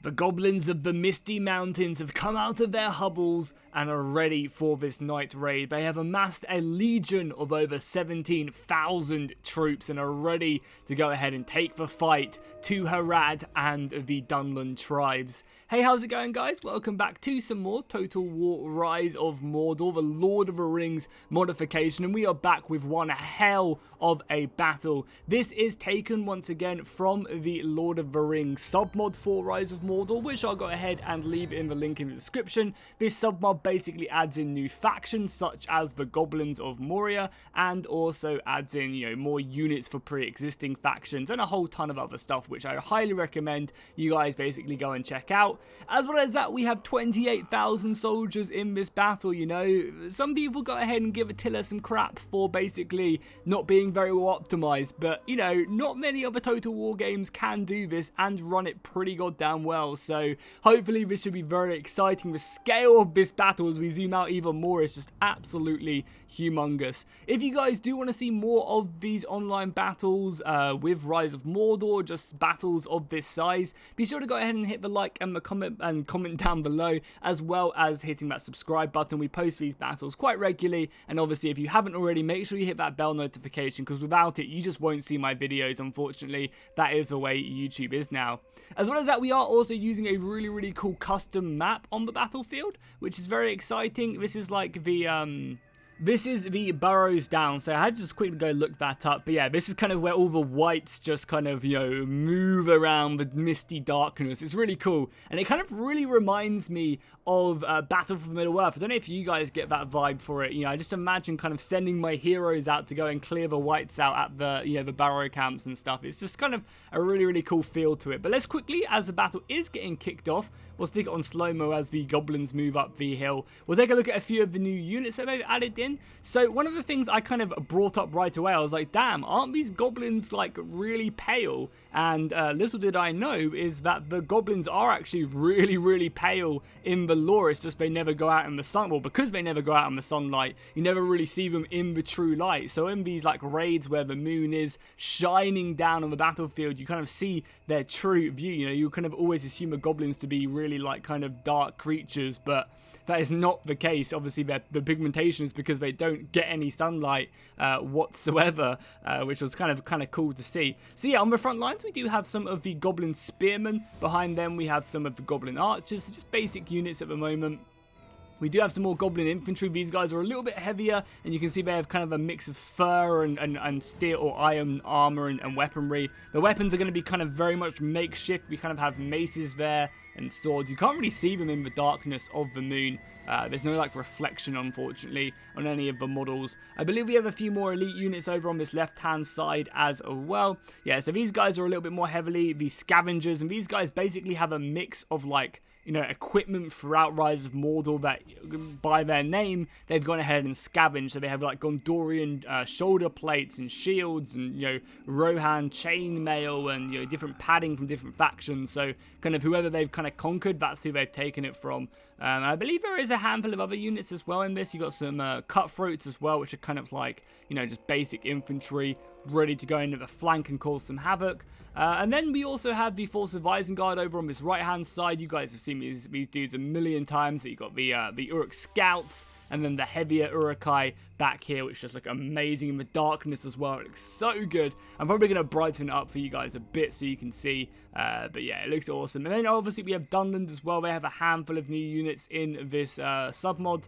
The goblins of the Misty Mountains have come out of their hovels and are ready for this night raid. They have amassed a legion of over 17,000 troops and are ready to go ahead and take the fight to Harad and the Dunland tribes. Hey, how's it going, guys? Welcome back to some more Total War Rise of Mordor, the Lord of the Rings modification, and we are back with one hell of a battle. This is taken once again from the Lord of the Rings submod for Rise of Mordor, which I'll go ahead and leave in the link in the description. This submod basically adds in new factions such as the Goblins of Moria, and also adds in, more units for pre-existing factions and a whole ton of other stuff, which I highly recommend you guys basically go and check out. As well as that, we have 28,000 soldiers in this battle. Some people go ahead and give Attila some crap for basically not being very well optimized, but not many other Total War games can do this and run it pretty goddamn well. So hopefully this should be very exciting. The scale of this battle, as we zoom out even more, is just absolutely humongous. If you guys do want to see more of these online battles with Rise of Mordor, just battles of this size, be sure to go ahead and hit the like and the comment down below, as well as hitting that subscribe button. We post these battles quite regularly, and obviously if you haven't already, make sure you hit that bell notification, because without it you just won't see my videos. Unfortunately, that is the way YouTube is now. As well as that, we are also using a really cool custom map on the battlefield, which is very exciting. This is like the this is the Burrows Down, so I had to just quickly go look that up. But yeah, this is kind of where all the wights just kind of, move around the misty darkness. It's really cool, and it kind of really reminds me of Battle for Middle-earth. I don't know if you guys get that vibe for it. I just imagine kind of sending my heroes out to go and clear the wights out at the, the barrow camps and stuff. It's just kind of a really cool feel to it. But let's quickly, as the battle is getting kicked off, we'll stick it on slow-mo as the goblins move up the hill. We'll take a look at a few of the new units that they've added in. So one of the things I kind of brought up right away, I was like, damn, aren't these goblins like really pale? And little did I know is that the goblins are actually really pale in the lore. It's just they never go out in the sun. Well, because they never go out in the sunlight, you never really see them in the true light. So in these like raids where the moon is shining down on the battlefield, you kind of see their true view. You kind of always assume the goblins to be really like kind of dark creatures, but that is not the case. Obviously, the pigmentation is because they don't get any sunlight whatsoever, which was kind of cool to see. So yeah, on the front lines, we do have some of the goblin spearmen. Behind them, we have some of the goblin archers, so just basic units at the moment. We do have some more goblin infantry. These guys are a little bit heavier, and you can see they have kind of a mix of fur and steel or iron armor and weaponry. The weapons are going to be kind of very much makeshift. We kind of have maces there and swords. You can't really see them in the darkness of the moon. There's no like reflection, unfortunately, on any of the models. I believe we have a few more elite units over on this left hand side as well. Yeah, so these guys are a little bit more heavily the scavengers, and these guys basically have a mix of like equipment throughout Rise of Mordor that, by their name, they've gone ahead and scavenged. So they have like Gondorian shoulder plates and shields, and Rohan chainmail, and different padding from different factions. So kind of whoever they've kind of conquered, that's who they've taken it from. I believe there is a handful of other units as well in this. You got some cutthroats as well, which are kind of like just basic infantry ready to go into the flank and cause some havoc. And then we also have the Force of Isengard over on this right-hand side. You guys have seen these dudes a million times. So you got the Uruk Scouts, and then the heavier Urukai back here, which just look amazing in the darkness as well. It looks so good. I'm probably going to brighten it up for you guys a bit so you can see. But yeah, it looks awesome. And then obviously we have Dunland as well. They have a handful of new units in this submod.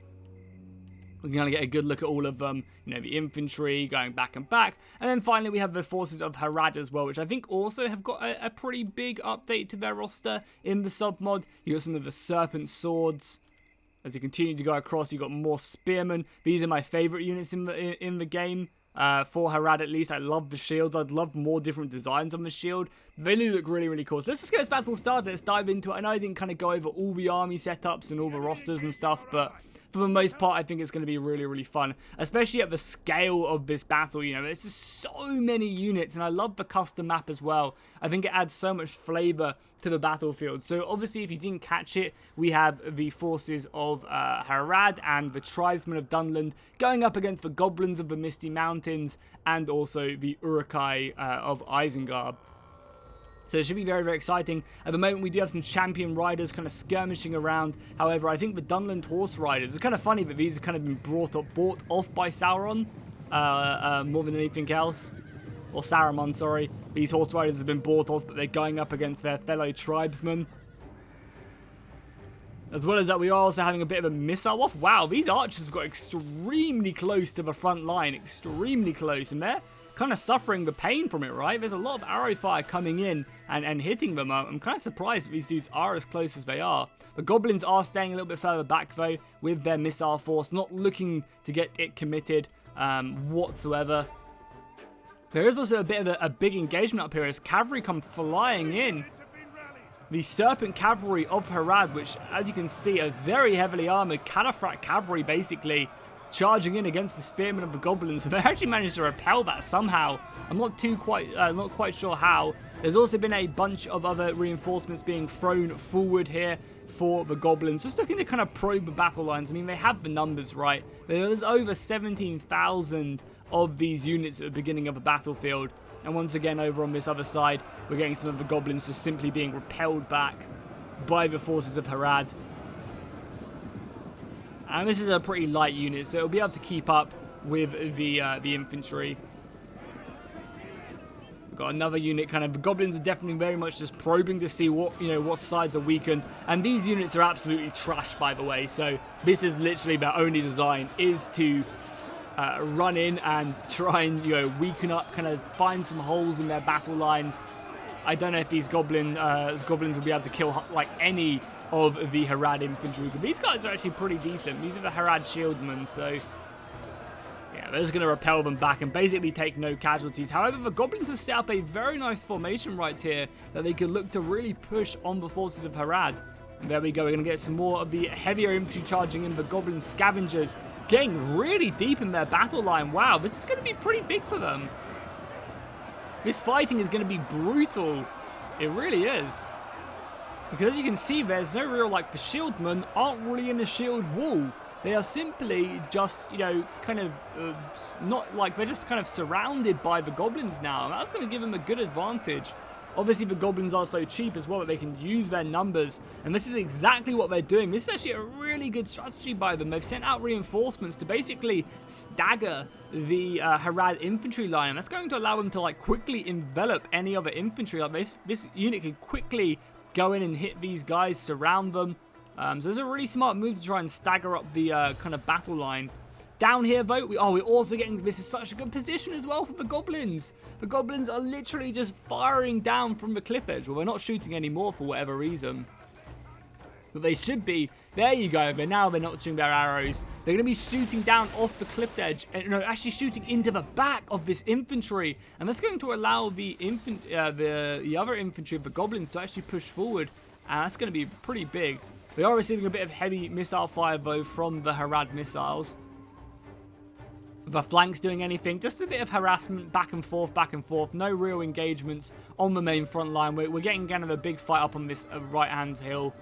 We can kind of get a good look at all of them, the infantry going back and back. And then finally we have the forces of Harad as well, which I think also have got a pretty big update to their roster in the submod. You got some of the serpent swords. As you continue to go across, you got more spearmen. These are my favorite units in the game. For Harad at least. I love the shields. I'd love more different designs on the shield. They look really cool. So let's just get this battle started. Let's dive into it. I know I didn't kind of go over all the army setups and all the rosters and stuff, but for the most part, I think it's going to be really fun, especially at the scale of this battle. There's just so many units, and I love the custom map as well. I think it adds so much flavor to the battlefield. So obviously, if you didn't catch it, we have the forces of Harad and the tribesmen of Dunland going up against the goblins of the Misty Mountains and also the Urukai of Isengard. So it should be very, very exciting. At the moment, we do have some champion riders kind of skirmishing around. However, I think the Dunland horse riders, it's kind of funny that these have kind of been bought off by Sauron more than anything else. Or Saruman, sorry. These horse riders have been bought off, but they're going up against their fellow tribesmen. As well as that, we are also having a bit of a missile off. Wow, these archers have got extremely close to the front line. Extremely close. And they're kind of suffering the pain from it, right? There's a lot of arrow fire coming in and hitting them. I'm kind of surprised that these dudes are as close as they are. The goblins are staying a little bit further back, though, with their missile force. Not looking to get it committed whatsoever. There is also a bit of a big engagement up here as cavalry come flying in. The Serpent Cavalry of Harad, which, as you can see, are very heavily armored Cataphract cavalry, basically, charging in against the Spearmen of the Goblins. They actually managed to repel that somehow. I'm not quite sure how. There's also been a bunch of other reinforcements being thrown forward here for the Goblins, just looking to kind of probe the battle lines. I mean, they have the numbers, right? There's over 17,000 of these units at the beginning of the battlefield. And once again, over on this other side, we're getting some of the goblins just simply being repelled back by the forces of Harad. And this is a pretty light unit, so it'll be able to keep up with the infantry. We've got another unit, kind of. The goblins are definitely very much just probing to see what sides are weakened. And these units are absolutely trashed, by the way. So this is literally their only design, is to run in and try and weaken up, kind of find some holes in their battle lines. I don't know if these goblins will be able to kill like any of the Harad infantry, but these guys are actually pretty decent. These are the Harad shieldmen, so yeah, they're just going to repel them back and basically take no casualties. However, the goblins have set up a very nice formation right here that they could look to really push on the forces of Harad. And there we go, we're going to get some more of the heavier infantry charging in. The goblin scavengers getting really deep in their battle line. Wow, this is going to be pretty big for them. This fighting is going to be brutal. It really is. Because as you can see, there's no real, the shieldmen aren't really in a shield wall. They are simply just, kind of, they're just kind of surrounded by the goblins now. And that's going to give them a good advantage. Obviously, the goblins are so cheap as well that they can use their numbers. And this is exactly what they're doing. This is actually a really good strategy by them. They've sent out reinforcements to basically stagger the Harad infantry line. And that's going to allow them to, quickly envelop any other infantry. This unit can quickly go in and hit these guys, surround them. So it's a really smart move to try and stagger up the kind of battle line. Down here, though, we're also getting, this is such a good position as well for the goblins. The goblins are literally just firing down from the cliff edge. Well, they're not shooting anymore for whatever reason. But they should be. There you go. But now they're not shooting their arrows. They're going to be shooting down off the cliff edge. And, actually shooting into the back of this infantry. And that's going to allow the other infantry of the goblins to actually push forward. And that's going to be pretty big. They are receiving a bit of heavy missile fire, though, from the Harad missiles. The flanks doing anything, just a bit of harassment back and forth, no real engagements on the main front line. We're getting kind of a big fight up on this right hand hill,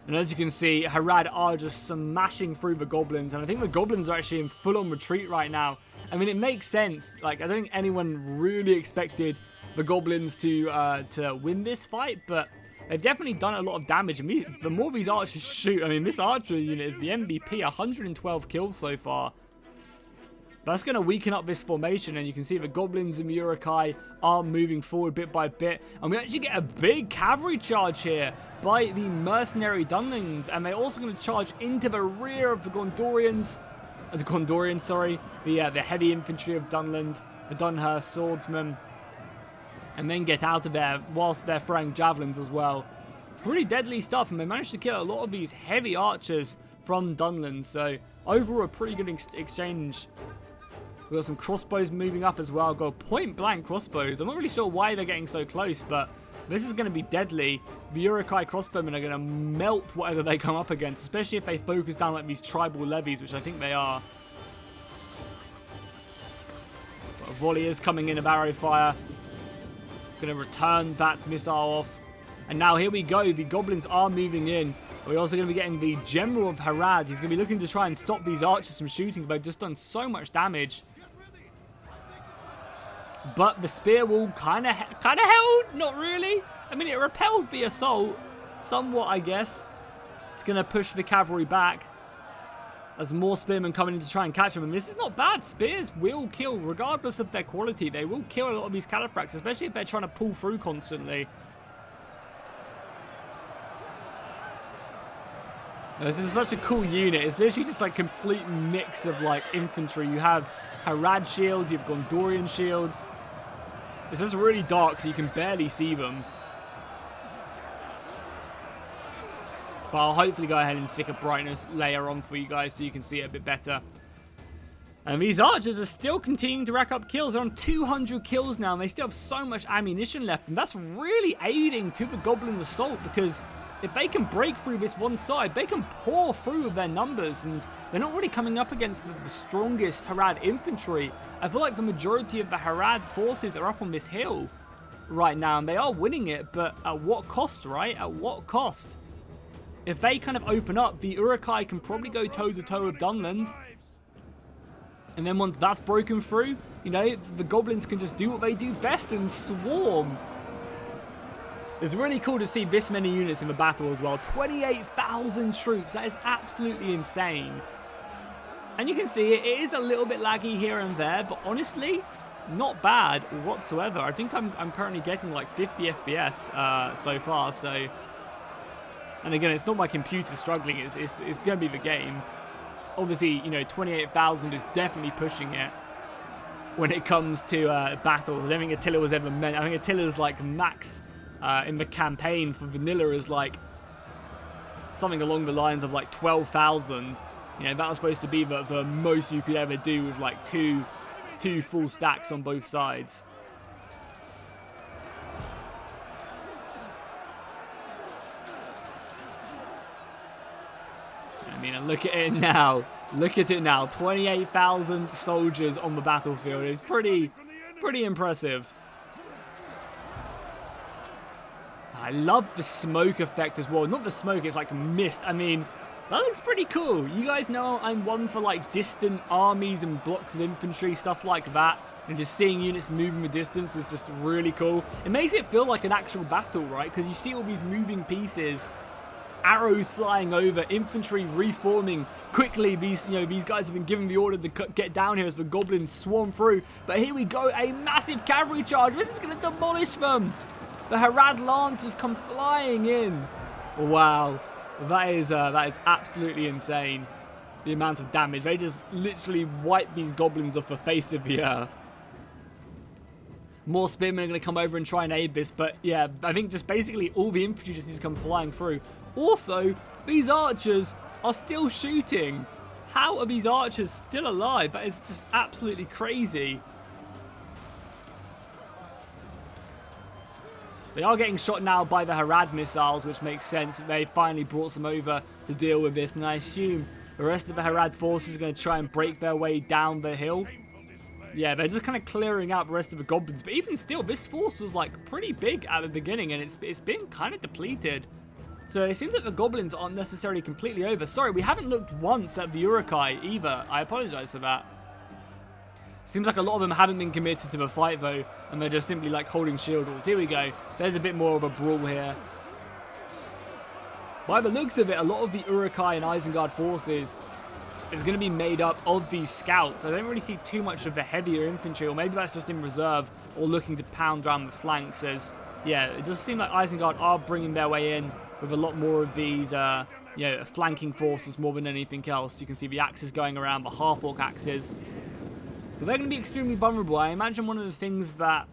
and as you can see, Harad are just smashing through the goblins, and I think the goblins are actually in full-on retreat right now. I mean, it makes sense. I don't think anyone really expected the goblins to win this fight, but they've definitely done a lot of damage. And the more these archers shoot, I mean, this archer unit is the MVP, 112 kills so far. That's going to weaken up this formation, and you can see the goblins and the Uruk-hai are moving forward bit by bit. And we actually get a big cavalry charge here by the mercenary Dunlings, and they're also going to charge into the rear of the Gondorians, the heavy infantry of Dunland, the Dunhurst swordsmen, and then get out of there whilst they're throwing javelins as well. Pretty deadly stuff, and they managed to kill a lot of these heavy archers from Dunland, so overall a pretty good exchange. We've got some crossbows moving up as well. Got point-blank crossbows. I'm not really sure why they're getting so close, but this is going to be deadly. The Uruk-hai crossbowmen are going to melt whatever they come up against, especially if they focus down these tribal levies, which I think they are. Got volleyers coming in of arrow fire. Going to return that missile off. And now here we go. The goblins are moving in. We're also going to be getting the General of Harad. He's going to be looking to try and stop these archers from shooting, but they've just done so much damage. But the spear wall kind of held, not really. I mean, it repelled the assault somewhat, I guess. It's going to push the cavalry back as more spearmen coming in to try and catch them. And this is not bad. Spears will kill, regardless of their quality. They will kill a lot of these cataphracts, especially if they're trying to pull through constantly. This is such a cool unit. It's literally just like complete mix of like infantry. You have Harad shields, you have Gondorian shields. It's just really dark, so you can barely see them. But I'll hopefully go ahead and stick a brightness layer on for you guys so you can see it a bit better. And these archers are still continuing to rack up kills. They're on 200 kills now, and they still have so much ammunition left. And that's really aiding to the Goblin assault, because if they can break through this one side, they can pour through with their numbers, and they're not really coming up against the strongest Harad infantry. I feel like the majority of the Harad forces are up on this hill right now, and they are winning it, but at what cost, right? At what cost? If they kind of open up, the Uruk-hai can probably go toe-to-toe with Dunland. And then once that's broken through, you know, the Goblins can just do what they do best and swarm. It's really cool to see this many units in the battle as well. 28,000 troops. That is absolutely insane. And you can see it is a little bit laggy here and there, but honestly, not bad whatsoever. I think I'm currently getting like 50 FPS so far, so... And again, it's not my computer struggling, it's going to be the game. Obviously, you know, 28,000 is definitely pushing it when it comes to battles. I don't think Attila was ever meant. I think Attila's like max in the campaign for vanilla is like something along the lines of like 12,000. You know, that was supposed to be the most you could ever do with like two full stacks on both sides. I mean, look at it now. Look at it now. 28,000 soldiers on the battlefield is pretty impressive. I love the smoke effect as well. Not the smoke, it's like mist. I mean, that looks pretty cool. You guys know I'm one for like distant armies and blocks of infantry, stuff like that. And just seeing units moving the distance is just really cool. It makes it feel like an actual battle, right? Because you see all these moving pieces. Arrows flying over, infantry reforming quickly. These guys have been given the order to get down here as the Goblins swarm through. But here we go, a massive cavalry charge. This is going to demolish them. The Harad Lancers come flying in. Wow, that is absolutely insane. The amount of damage. They just literally wipe these Goblins off the face of the earth. More spearmen are going to come over and try and aid this. But yeah, I think just basically all the infantry just needs to come flying through. Also, these archers are still shooting. How are these archers still alive? That is just absolutely crazy. They are getting shot now by the Harad missiles, which makes sense. They finally brought some over to deal with this, and I assume the rest of the Harad forces are going to try and break their way down the hill. Yeah, they're just kind of clearing out the rest of the Goblins. But even still, this force was like pretty big at the beginning, and it's been kind of depleted. So it seems like the Goblins aren't necessarily completely over. Sorry, we haven't looked once at the Uruk-hai either. I apologize for that. Seems like a lot of them haven't been committed to the fight though, and they're just simply like holding shield walls. Here we go. There's a bit more of a brawl here. By the looks of it, a lot of the Uruk-hai and Isengard forces is going to be made up of these scouts. I don't really see too much of the heavier infantry, or maybe that's just in reserve or looking to pound around the flanks. As yeah, it does seem like Isengard are bringing their way in with a lot more of these, flanking forces more than anything else. You can see the axes going around, the half-orc axes. But they're going to be extremely vulnerable. I imagine one of the things that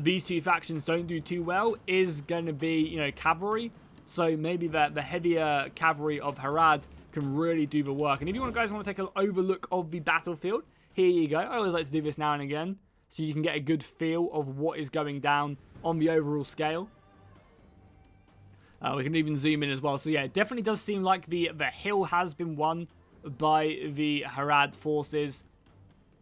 these two factions don't do too well is going to be, cavalry. So maybe the heavier cavalry of Harad can really do the work. And if you guys want to take an overlook of the battlefield, here you go. I always like to do this now and again, so you can get a good feel of what is going down on the overall scale. We can even zoom in as well. So yeah, it definitely does seem like the hill has been won by the Harad forces.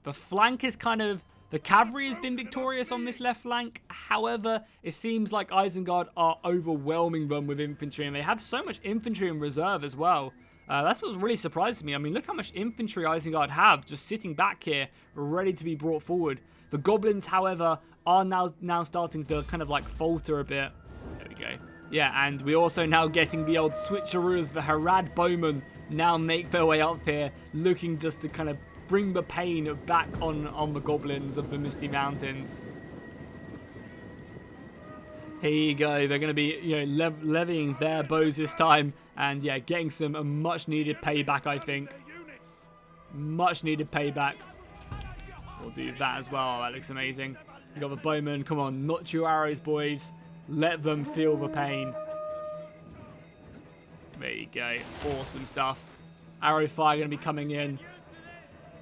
The flank is kind of... The cavalry has been victorious on this left flank. However, it seems like Isengard are overwhelming them with infantry. And they have so much infantry in reserve as well. That's what's really surprised me. I mean, look how much infantry Isengard have just sitting back here, ready to be brought forward. The Goblins, however, are now starting to kind of like falter a bit. There we go. Yeah, and we're also now getting the old switcheroos. The Harad bowmen now make their way up here, looking just to kind of bring the pain back on the Goblins of the Misty Mountains. Here you go. They're going to be, levying their bows this time, and yeah, getting some much-needed payback. I think much-needed payback. We'll do that as well. That looks amazing. You got the bowmen. Come on, notch your arrows, boys. Let them feel the pain. There you go. Awesome stuff. Arrow fire going to be coming in.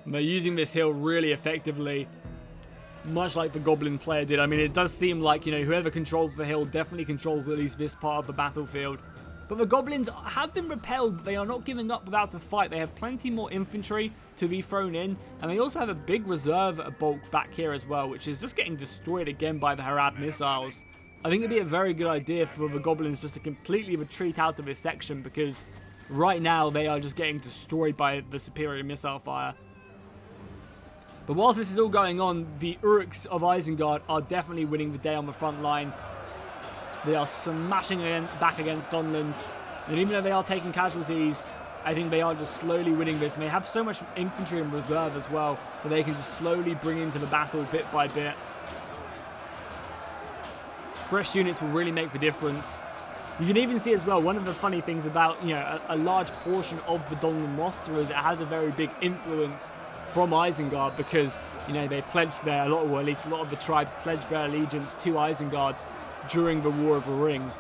And they're using this hill really effectively, much like the Goblin player did. I mean, it does seem like, whoever controls the hill definitely controls at least this part of the battlefield. But the Goblins have been repelled. They are not giving up without a fight. They have plenty more infantry to be thrown in. And they also have a big reserve bulk back here as well, which is just getting destroyed again by the Harad missiles. I think it'd be a very good idea for the Goblins just to completely retreat out of this section, because right now they are just getting destroyed by the superior missile fire. But whilst this is all going on, the Uruks of Isengard are definitely winning the day on the front line. They are smashing back against Dunland. And even though they are taking casualties, I think they are just slowly winning this. And they have so much infantry in reserve as well, that they can just slowly bring into the battle bit by bit. Fresh units will really make the difference. You can even see as well, one of the funny things about, a large portion of the Dunland roster is it has a very big influence from Isengard, because, they pledged at least a lot of the tribes pledged their allegiance to Isengard during the War of the Ring.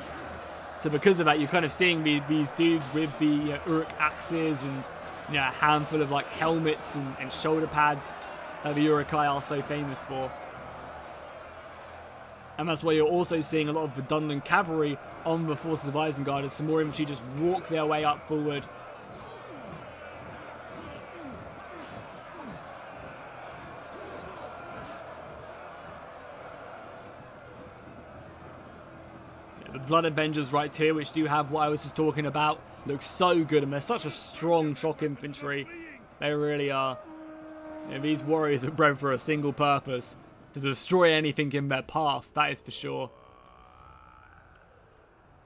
So because of that, you're kind of seeing these dudes with the Uruk axes and, a handful of like helmets and shoulder pads that the Urukai are so famous for. And that's why you're also seeing a lot of the Dunland cavalry on the forces of Isengard as some more infantry just walk their way up forward. Yeah, the Blood Avengers right here, which do have what I was just talking about, look so good, and they're such a strong shock infantry. They really are. These warriors are bred for a single purpose: to destroy anything in their path, that is for sure.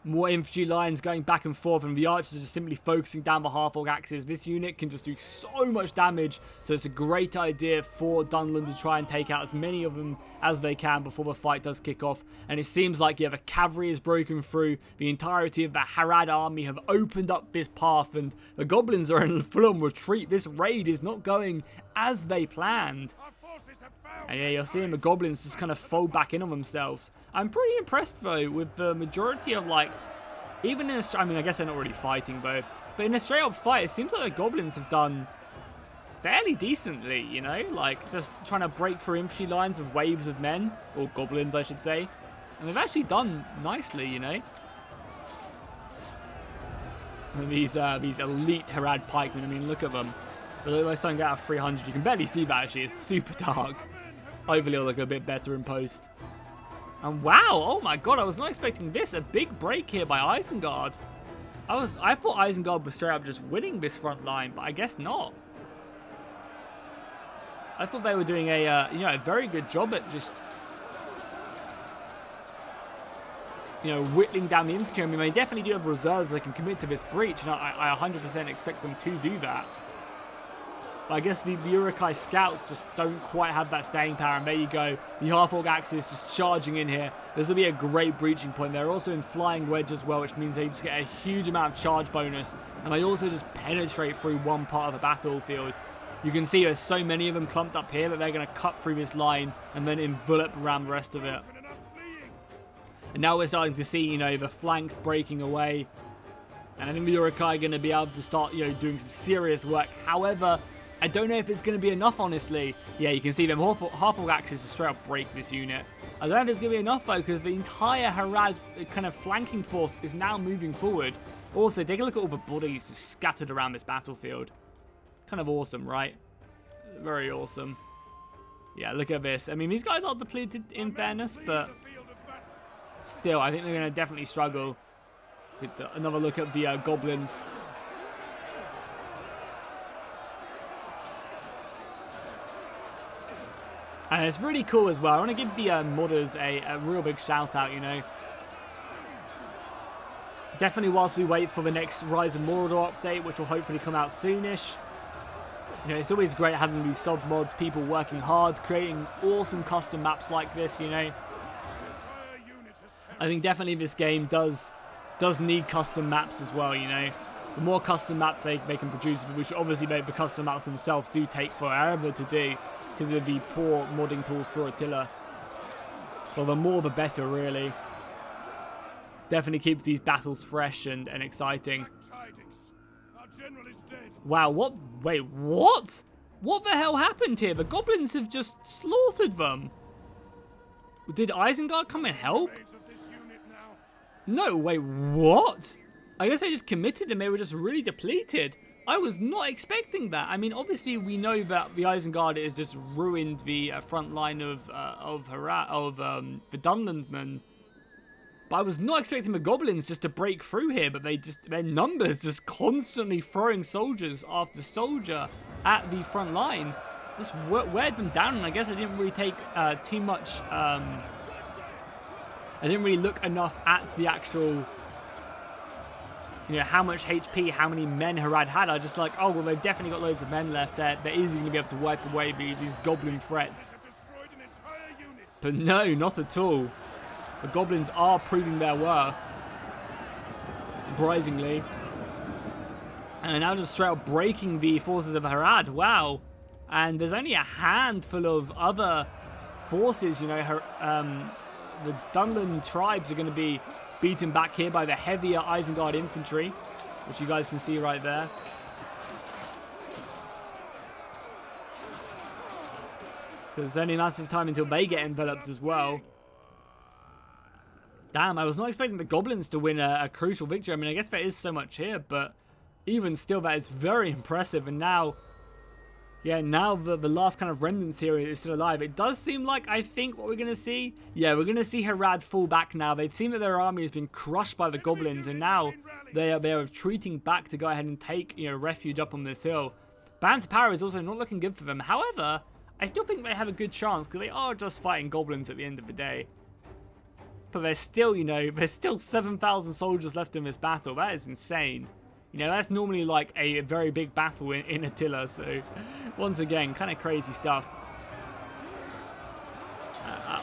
More infantry lines going back and forth, and the archers are just simply focusing down the half-orc axes. This unit can just do so much damage, so it's a great idea for Dunland to try and take out as many of them as they can before the fight does kick off. And it seems like, the cavalry is broken through. The entirety of the Harad army have opened up this path, and the Goblins are in full-on retreat. This raid is not going as they planned. And yeah, you're seeing the Goblins just kind of fold back in on themselves. I'm pretty impressed, though, with the majority of, even in a... I mean, I guess they're not really fighting, though. But in a straight-up fight, it seems like the Goblins have done fairly decently, just trying to break through infantry lines with waves of men. Or Goblins, I should say. And they've actually done nicely, And these elite Harad pikemen, I mean, look at them. They look like something out of 300. You can barely see that, actually. It's super dark. Hopefully it'll look a bit better in post. And wow, oh my god, I was not expecting this. A big break here by Isengard. I thought Isengard was straight up just winning this front line, but I guess not. I thought they were doing a very good job at just, whittling down the infantry. I mean, they definitely do have reserves that can commit to this breach, and I 100% expect them to do that. But I guess the Urukai scouts just don't quite have that staying power, and there you go. The half-orc axis just charging in here. This will be a great breaching point. They're also in flying wedge as well, which means they just get a huge amount of charge bonus, and they also just penetrate through one part of the battlefield. You can see there's so many of them clumped up here that they're going to cut through this line and then envelop around the rest of it. And now we're starting to see, the flanks breaking away, and I think the Urukai are going to be able to start, doing some serious work. However, I don't know if it's going to be enough, honestly. Yeah, you can see them half-orc axis to straight up break this unit. I don't know if it's going to be enough, though, because the entire Harad kind of flanking force is now moving forward. Also, take a look at all the bodies just scattered around this battlefield. Kind of awesome, right? Very awesome. Yeah, look at this. I mean, these guys are depleted, in fairness, but still, I think they're going to definitely struggle. Another look at the Goblins. And it's really cool as well. I want to give the modders a real big shout out, you know. Definitely whilst we wait for the next Rise of Mordor update, which will hopefully come out soonish. You know, it's always great having these sub mods, people working hard, creating awesome custom maps like this, you know. I think definitely this game does need custom maps as well, you know. The more custom maps they can produce, which obviously the custom maps themselves do take forever to do because of the poor modding tools for Attila. Well, the more the better, really. Definitely keeps these battles fresh and exciting. Wow, what? Wait, what? What the hell happened here? The goblins have just slaughtered them. Did Isengard come and help? No, wait, what? I guess I just committed and they were just really depleted. I was not expecting that. I mean, obviously we know that the Isengard has just ruined the front line of the Dunlandmen. But I was not expecting the goblins just to break through here, but their numbers just constantly throwing soldiers after soldier at the front line. Just weared them down, and I guess I didn't really take too much, I didn't really look enough at the actual, you know, how much HP, how many men Harad had. I was just like, oh, well, they've definitely got loads of men left there. They're easily going to be able to wipe away these goblin threats. But no, not at all. The goblins are proving their worth, surprisingly. And now just straight up breaking the forces of Harad. Wow. And there's only a handful of other forces, you know. The Dunland tribes are going to be beaten back here by the heavier Isengard infantry, which you guys can see right there. There's only a matter of time until they get enveloped as well. Damn, I was not expecting the goblins to win a crucial victory. I mean, I guess there is so much here, but even still, that is very impressive. And now, yeah, now the last kind of remnants here is still alive. It does seem like, I think, what we're going to see, yeah, we're going to see Harad fall back now. They've seen that their army has been crushed by the goblins, and now they are retreating back to go ahead and take, you know, refuge up on this hill. Bands of Power is also not looking good for them. However, I still think they have a good chance because they are just fighting goblins at the end of the day. But there's still, you know, there's still 7,000 soldiers left in this battle. That is insane. You know, that's normally like a very big battle in Attila. So, once again, kind of crazy stuff.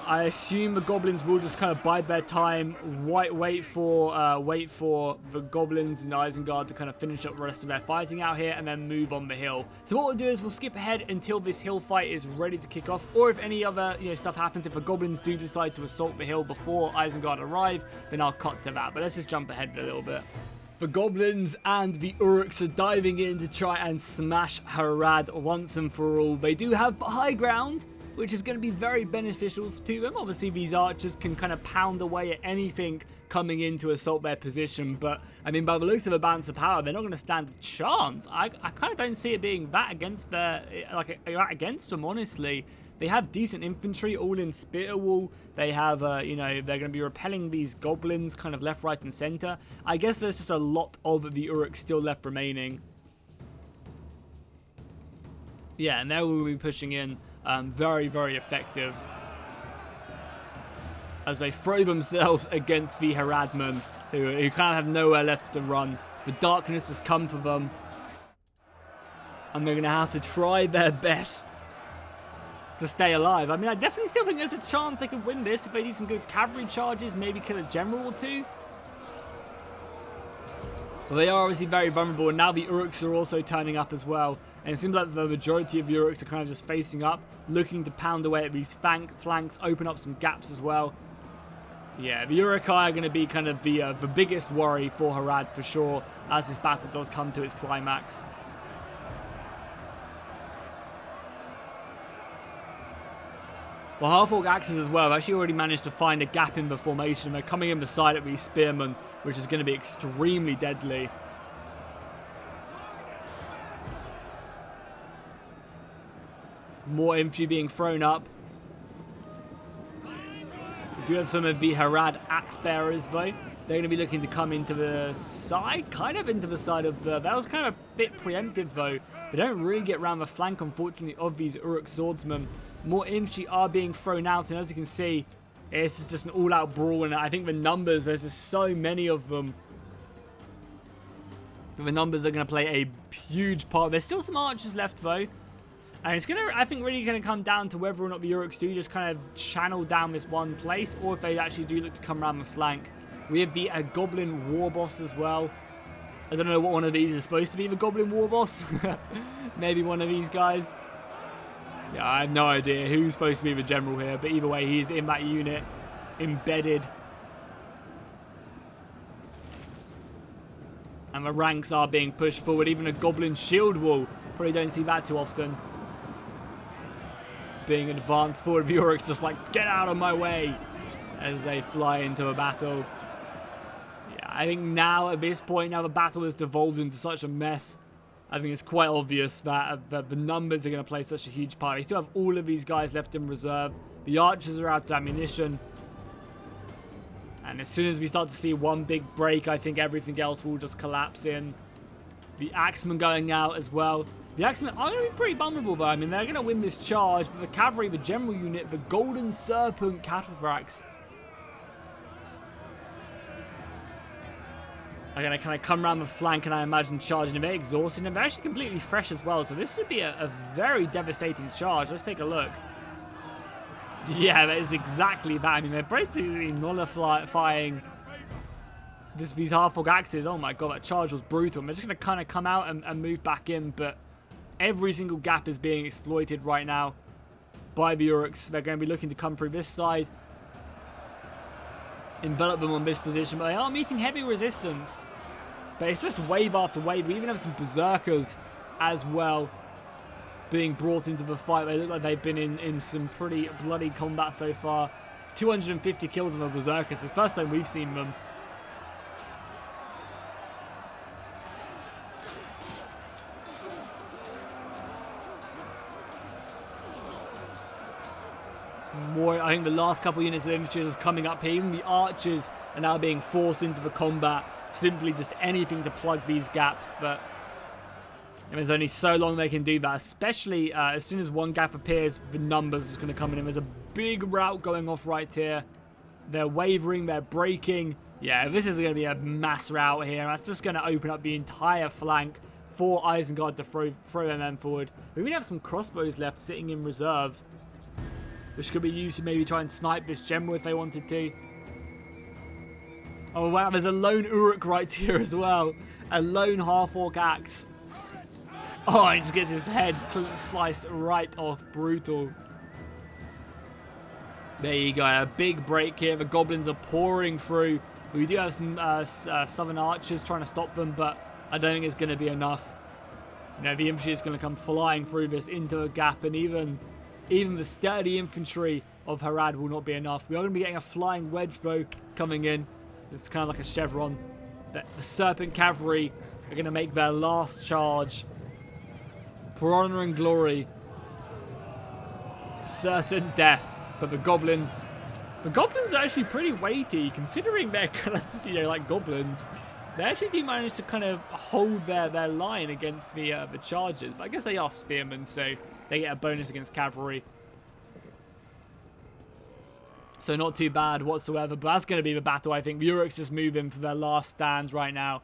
I assume the goblins will just kind of bide their time, wait for the goblins and Isengard to kind of finish up the rest of their fighting out here, and then move on the hill. So what we'll do is we'll skip ahead until this hill fight is ready to kick off, or if any other, you know, stuff happens, if the goblins do decide to assault the hill before Isengard arrive, then I'll cut to that. But let's just jump ahead a little bit. The goblins and the Uruks are diving in to try and smash Harad once and for all. They do have high ground, which is going to be very beneficial to them. Obviously, these archers can kind of pound away at anything coming in to assault their position. But, I mean, by the looks of a balance of power, they're not going to stand a chance. I kind of don't see it being that against against them, honestly. They have decent infantry, all in spear wall. They have, you know, they're going to be repelling these goblins kind of left, right, and center. I guess there's just a lot of the Uruks still left remaining. Yeah, and they will be pushing in. Very, very effective as they throw themselves against the Haradmen, who kind of have nowhere left to run. The darkness has come for them, and they're going to have to try their best to stay alive. I mean, I definitely still think there's a chance they could win this if they do some good cavalry charges, maybe kill a general or two. But they are obviously very vulnerable, and now the Uruks are also turning up as well. And it seems like the majority of the Uruks are kind of just facing up, looking to pound away at these flanks, open up some gaps as well. Yeah, the Urukai are going to be kind of the biggest worry for Harad for sure, as this battle does come to its climax. The half-orc axes as well have actually already managed to find a gap in the formation. They're coming in beside of these spearmen, which is going to be extremely deadly. More infantry being thrown up. We do have some of the Harad axe bearers though. They're going to be looking to come into the side, kind of into the side of the... That was kind of a bit preemptive though. They don't really get around the flank, unfortunately, of these Uruk swordsmen. More infantry are being thrown out, and as you can see, this is just an all-out brawl, and I think the numbers, there's just so many of them. The numbers are going to play a huge part. There's still some archers left, though. And it's going to, I think, really going to come down to whether or not the Uruks do just kind of channel down this one place, or if they actually do look to come around the flank. We have the Goblin War Boss as well. I don't know what one of these is supposed to be, the Goblin War Boss. Maybe one of these guys. Yeah, I have no idea who's supposed to be the general here, but either way, he's in that unit, embedded. And the ranks are being pushed forward. Even a Goblin Shield Wall. Probably don't see that too often. Being advanced forward. The Uruks just like, get out of my way. As they fly into a battle. Yeah, I think now at this point, now the battle has devolved into such a mess. I think it's quite obvious that the numbers are going to play such a huge part. We still have all of these guys left in reserve. The archers are out of ammunition. And as soon as we start to see one big break, I think everything else will just collapse in. The Axemen going out as well. The Axemen are going to be pretty vulnerable though. I mean, they're going to win this charge. But the cavalry, the general unit, the Golden Serpent Cataphracts are going to kind of come around the flank, and I imagine charging. They're very exhausted, and they're actually completely fresh as well. So this should be a very devastating charge. Let's take a look. Yeah, that is exactly that. I mean, they're basically nullifying these half-orc axes. Oh my god, that charge was brutal. They're just going to kind of come out and move back in, but every single gap is being exploited right now by the Uruks. They're going to be looking to come through this side, envelop them on this position, but they are meeting heavy resistance. But it's just wave after wave. We even have some berserkers as well being brought into the fight. They look like they've been in some pretty bloody combat so far. 250 kills of a berserker. It's the first time we've seen them. More, I think the last couple units of infantry is coming up here. Even the archers are now being forced into the combat. Simply just anything to plug these gaps, but there's only so long they can do that, especially as soon as one gap appears, the numbers is going to come in. There's a big rout going off right here. They're wavering, they're breaking. Yeah, this is going to be a mass rout here. That's just going to open up the entire flank for Isengard to throw their men forward. We even have some crossbows left sitting in reserve, which could be used to maybe try and snipe this general if they wanted to. Oh wow, there's a lone Uruk right here as well. A lone half-orc axe. Oh, he just gets his head sliced right off. Brutal. There you go. A big break here. The goblins are pouring through. We do have some southern archers trying to stop them, but I don't think it's going to be enough. You know, the infantry is going to come flying through this into a gap, and even the sturdy infantry of Harad will not be enough. We are going to be getting a flying wedge, though, coming in. It's kind of like a chevron. The Serpent Cavalry are going to make their last charge. For honor and glory. Certain death. But the goblins are actually pretty weighty, considering they're kind of, you know, like goblins. They actually do manage to kind of hold their line against the chargers. But I guess they are spearmen, so they get a bonus against cavalry. So not too bad whatsoever. But that's going to be the battle, I think. The Uruks just move in for their last stands right now.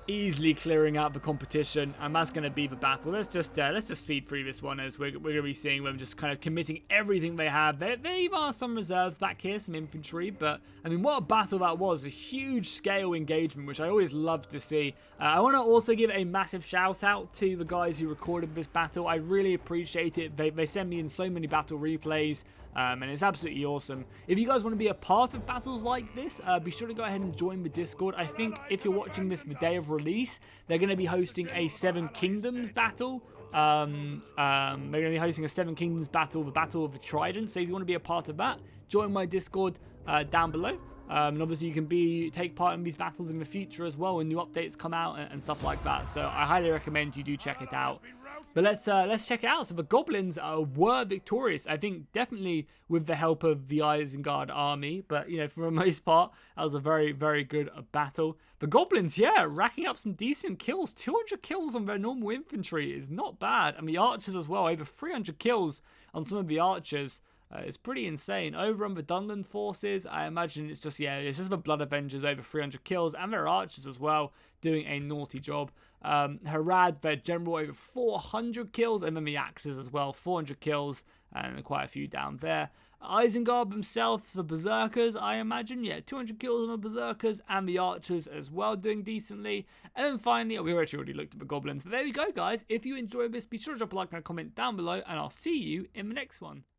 Easily clearing out the competition, and that's going to be the battle. Let's just speed through this one, as we're going to be seeing them just kind of committing everything they have. There are some reserves back here, some infantry, but I mean, what a battle that was. A huge scale engagement, which I always love to see. I want to also give a massive shout out to the guys who recorded this battle. I really appreciate it. They send me in so many battle replays, and it's absolutely awesome. If you guys want to be a part of battles like this, be sure to go ahead and join the Discord. I think if you're watching this the day of release, they're going to be hosting a Seven Kingdoms battle. They're going to be hosting a Seven Kingdoms battle, the Battle of the Trident. So if you want to be a part of that, join my Discord down below. And obviously you can take part in these battles in the future as well when new updates come out and stuff like that. So I highly recommend you do check it out. But let's check it out. So the Goblins were victorious. I think definitely with the help of the Isengard army. But, you know, for the most part, that was a very, very good battle. The Goblins, yeah, racking up some decent kills. 200 kills on their normal infantry is not bad. And the archers as well, over 300 kills on some of the archers. It's pretty insane. Over on the Dunland forces, I imagine it's just the Blood Avengers, over 300 kills, and their archers as well, doing a naughty job. Harad, their general, over 400 kills, and then the axes as well, 400 kills, and quite a few down there. Isengard themselves, the Berserkers, I imagine, 200 kills on the Berserkers, and the archers as well, doing decently. And then finally, we actually already looked at the Goblins, but there we go, guys. If you enjoyed this, be sure to drop a like and a comment down below, and I'll see you in the next one.